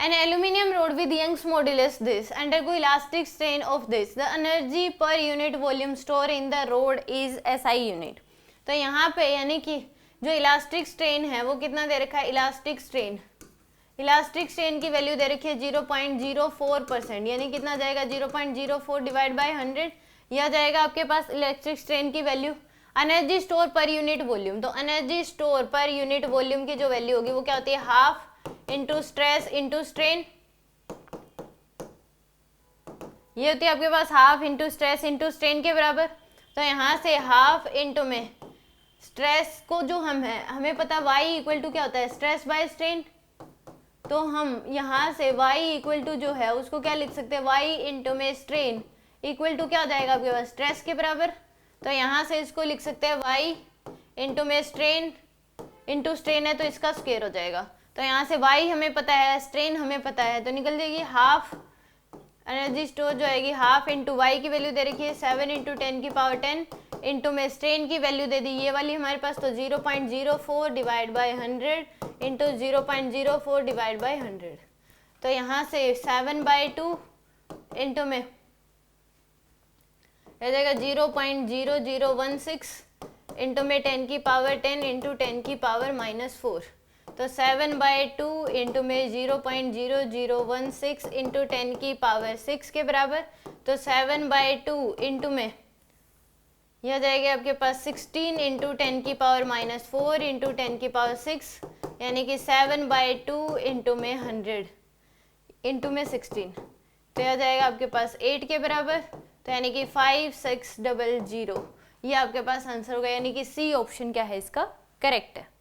An aluminium rod with Young's modulus this undergo elastic strain of this. The energy per unit volume store in the rod is SI unit. तो यहाँ पे यानी कि जो elastic strain है वो कितना दे रखा है, इलास्टिक स्ट्रेन की वैल्यू दे रखी है 0.04%, यानी कितना जाएगा 0.04 डिवाइड बाय 100, यह जाएगा आपके पास इलेक्ट्रिक स्ट्रेन की value. Energy store per unit volume, तो energy store per unit volume की जो वैल्यू होगी वो क्या होती है, half into stress into strain, ये होती है आपके पास half into stress into strain के बराबर। तो यहाँ से हाफ इंटू में स्ट्रेस को जो हमें पता y इक्वल टू क्या होता है, स्ट्रेस बाय स्ट्रेन, तो हम यहाँ से y इक्वल टू जो है उसको क्या लिख सकते हैं, y इंटू में स्ट्रेन इक्वल टू क्या हो जाएगा आपके पास, स्ट्रेस के बराबर। तो यहाँ से इसको लिख सकते हैं y इंटू में स्ट्रेन इंटू स्ट्रेन है तो इसका स्क्वायर हो जाएगा। तो यहाँ से y हमें पता है, स्ट्रेन हमें पता है, तो निकल जाएगी हाफ एनर्जी स्टोर जो आएगी हाफ इंटू वाई की वैल्यू दे रखी है 7 इंटू 10 की पावर 10 इंटू में स्ट्रेन की वैल्यू दे दी ये वाली हमारे पास, तो 0.04 divide by 100 into 0.04 divide by 100। तो यहाँ से 7/2 इंटू में रह जाएगा 0.0016 इंटू में 10 की पावर 10 इंटू 10 की पावर -4, तो 7/2 इंटू में 0.0016 इंटू 10 की पावर 6 के बराबर। तो 7/2 इंटू में यह जाएगा आपके पास 16 इंटू 10 की पावर -4 इंटू 10 की पावर 6, यानी कि 7/2 इंटू में 100 इंटू में 16, तो यह जाएगा आपके पास 8 के बराबर, तो यानी कि 5600, ये आपके पास आंसर होगा, यानी कि सी ऑप्शन क्या है इसका करेक्ट है।